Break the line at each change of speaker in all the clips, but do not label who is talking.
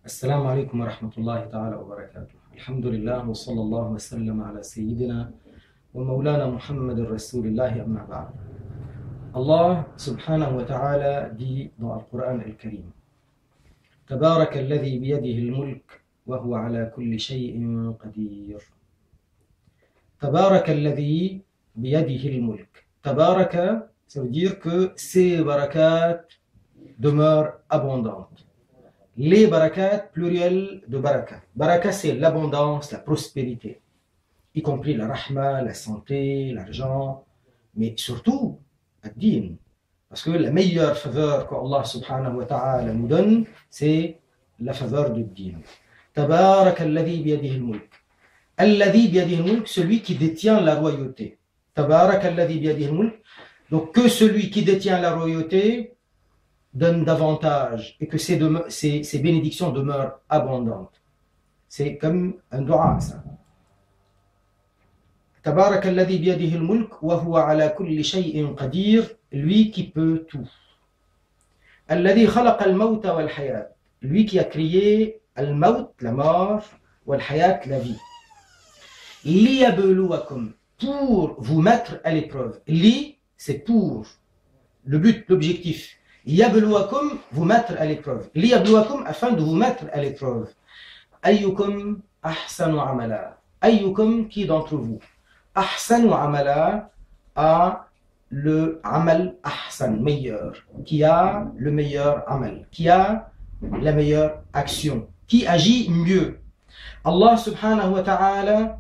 السلام عليكم ورحمة الله تعالى وبركاته. الحمد لله وصلى الله وسلم على سيدنا ومولانا محمد رسول الله أما بعد. Allah subhanahu wa ta'ala dit dans le Coran al-Karim: تبارك الذي بيده الملك وهو على كل شيء قدير. تبارك الذي بيده الملك. Tabaraka, ça veut dire que ces barakat demeurent abondantes. Les barakat, pluriel de baraka. Baraka, c'est l'abondance, la prospérité, y compris la rahma, la santé, l'argent, mais surtout, ad-din. Parce que la meilleure faveur qu'Allah subhanahu wa ta'ala nous donne, c'est la faveur du din. Tabarak alladhi biyadihi al-mulk. Alladhi biyadihi al-mulk, celui qui détient la royauté. Tabarak alladhi biyadihi al-mulk. Donc que celui qui détient la royauté donne davantage et que ses bénédictions demeurent abondantes. C'est comme un dua, ça. Tabarak alladhi biyadihi al-mulk wa huwa ala kulli shay'in qadir, lui qui peut tout. Alladhi khalaqa al-mawta wal-hayat, lui qui a créé al-mawt, la mort, wal-hayat, la vie. Liyabluwakum, pour vous mettre à l'épreuve. Li, c'est pour, le but, l'objectif. Yabluwakum, vous mettre à l'épreuve. Liyabluwakum, afin de vous mettre à l'épreuve. Ayyukum ahsanu amala. Ayyukum, qui d'entre vous? Ahsanu amala, a le amal ahsan, meilleur. Qui a le meilleur amal. Qui a la meilleure action. Qui agit mieux. Allah subhanahu wa ta'ala,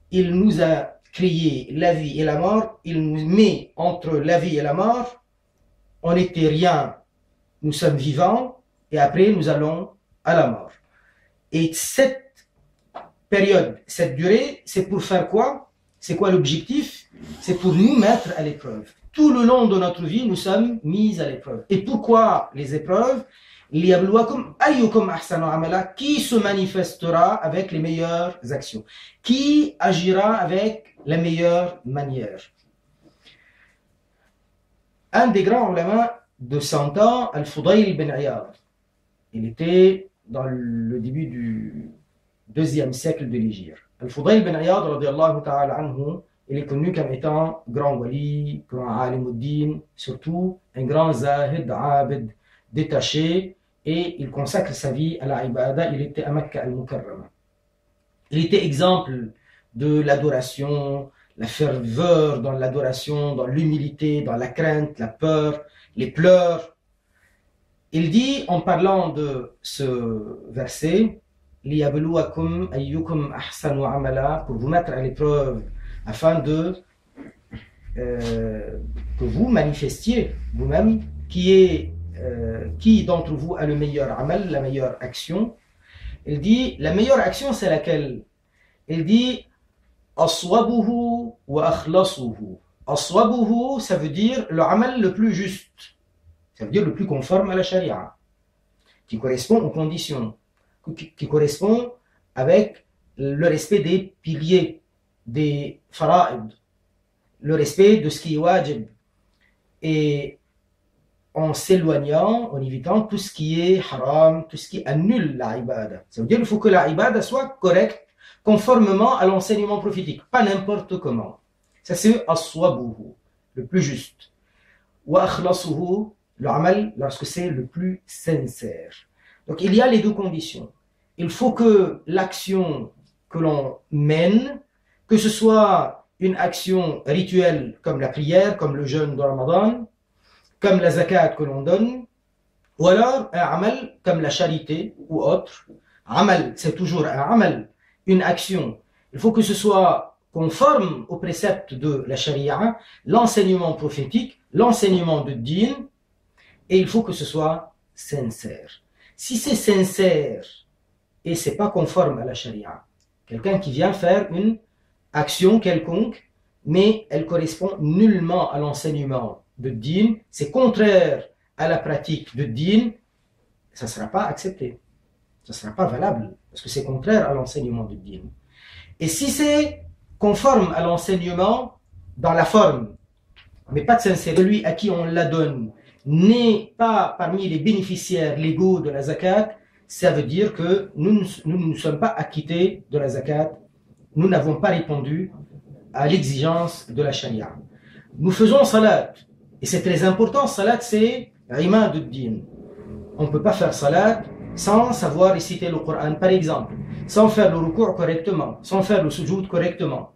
il nous a créé la vie et la mort. Il nous met entre la vie et la mort. On n'était rien, nous sommes vivants, et après nous allons à la mort. Et cette période, cette durée, c'est pour faire quoi? C'est quoi l'objectif? C'est pour nous mettre à l'épreuve. Tout le long de notre vie, nous sommes mis à l'épreuve. Et pourquoi les épreuves? Liyabluwakum ayyukum ahsanu amala, qui se manifestera avec les meilleures actions, qui agira avec la meilleure manière. Un des grands ulama de 100 ans, Al-Fudayl bin Iyad, il était dans le début du 2e siècle de l'Hégire. Al-Fudayl bin Iyad, radiyallahu ta'ala anhu, il est connu comme étant grand wali, grand alimuddin, surtout un grand zahid, abid, détaché, et il consacre sa vie à la ibada. Il était à Mecca al-Mukarrama. Il était exemple de l'adoration, la ferveur dans l'adoration, dans l'humilité, dans la crainte, la peur, les pleurs. Il dit, en parlant de ce verset, liyabluwakum ayyukum ahsanu amala, pour vous mettre à l'épreuve, afin de que vous manifestiez vous-même qui d'entre vous a le meilleur amal, la meilleure action. Il dit, la meilleure action c'est laquelle? Il dit, aswabuhu wa akhlasuhu. Aswabuhu, ça veut dire le amal le plus juste. Ça veut dire le plus conforme à la charia. Qui correspond aux conditions. Qui correspond avec le respect des piliers, des fara'id. Le respect de ce qui est wajib. Et en s'éloignant, en évitant tout ce qui est haram, tout ce qui annule la ibada. Ça veut dire qu'il faut que la ibada soit correcte, conformément à l'enseignement prophétique, pas n'importe comment. Ça c'est aswabuhu, le plus juste. Wa akhlasuhu, le amal, lorsque c'est le plus sincère. Donc il y a les deux conditions. Il faut que l'action que l'on mène, que ce soit une action rituelle comme la prière, comme le jeûne de Ramadan, comme la zakat que l'on donne, ou alors un amal comme la charité ou autre. Amal, c'est toujours un amal, une action. Il faut que ce soit conforme aux préceptes de la charia, l'enseignement prophétique, l'enseignement de din, et il faut que ce soit sincère. Si c'est sincère et c'est pas conforme à la charia, quelqu'un qui vient faire une action quelconque, mais elle correspond nullement à l'enseignement de din, c'est contraire à la pratique de din, ça ne sera pas accepté. Ça ne sera pas valable, parce que c'est contraire à l'enseignement de din. Et si c'est conforme à l'enseignement dans la forme, mais pas de sincérité, celui à qui on la donne n'est pas parmi les bénéficiaires légaux de la zakat, ça veut dire que nous ne sommes pas acquittés de la zakat, nous n'avons pas répondu à l'exigence de la charia. Nous faisons salat, et c'est très important, salat c'est imad ad-din. On ne peut pas faire salat sans savoir réciter le Coran, par exemple, sans faire le ruku' correctement, sans faire le sujoud correctement.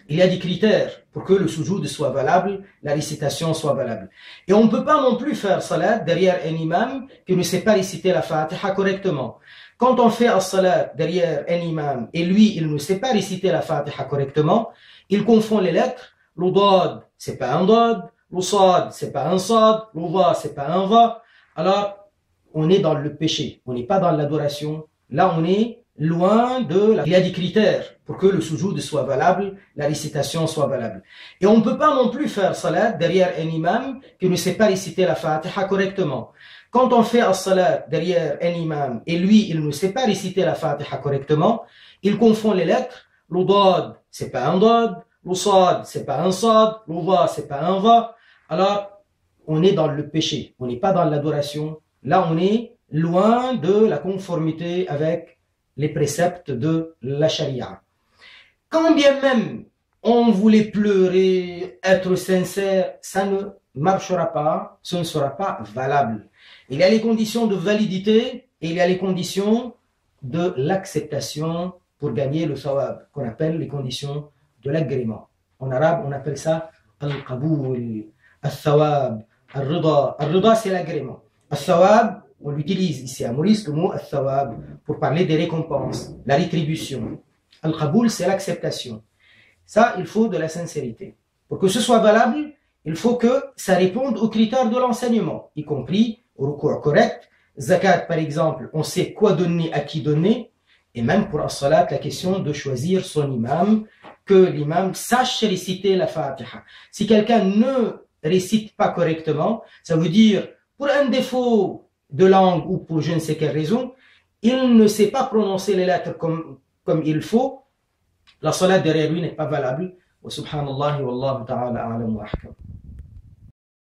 Il y a des critères pour que le sujoud soit valable, la récitation soit valable. Et on ne peut pas non plus faire salat derrière un imam qui ne sait pas réciter la Fatiha correctement. Quand on fait un salat derrière un imam et lui, il ne sait pas réciter la Fatiha correctement, il confond les lettres. Le dad, c'est pas un dad. Le sad, c'est pas un sad. Le va, c'est pas un va. Alors, on est dans le péché. On n'est pas dans l'adoration. Là, on est loin de la... Il y a des critères pour que le sujoud soit valable, la récitation soit valable. Et on ne peut pas non plus faire salat derrière un imam qui ne sait pas réciter la Fatiha correctement. Quand on fait un salat derrière un imam et lui, il ne sait pas réciter la Fatiha correctement, il confond les lettres. Le dad, c'est pas un dad. Le sad, c'est pas un sad. Le va, c'est pas un va. Alors, on est dans le péché. On n'est pas dans l'adoration. Là, on est loin de la conformité avec les préceptes de la charia. Quand bien même on voulait pleurer, être sincère, ça ne marchera pas, ce ne sera pas valable. Il y a les conditions de validité et il y a les conditions de l'acceptation pour gagner le thawab, qu'on appelle les conditions de l'agrément. En arabe, on appelle ça al-qaboul, al-thawab, al-rida. Al-rida, c'est l'agrément. Al-thawab, on l'utilise ici à Maurice, le mot al-thawab, pour parler des récompenses, la rétribution. Al-qaboul, c'est l'acceptation. Ça, il faut de la sincérité. Pour que ce soit valable, il faut que ça réponde aux critères de l'enseignement, y compris au recours correct. Zakat, par exemple, on sait quoi donner, à qui donner. Et même pour as-salat, la question de choisir son imam, que l'imam sache réciter la Fatiha. Si quelqu'un ne récite pas correctement, ça veut dire, pour un défaut de langue ou pour je ne sais quelle raison, il ne sait pas prononcer les lettres comme il faut, la salat derrière lui n'est pas valable. Wa subhanallah wallahu ta'ala a'lam wa ahkam.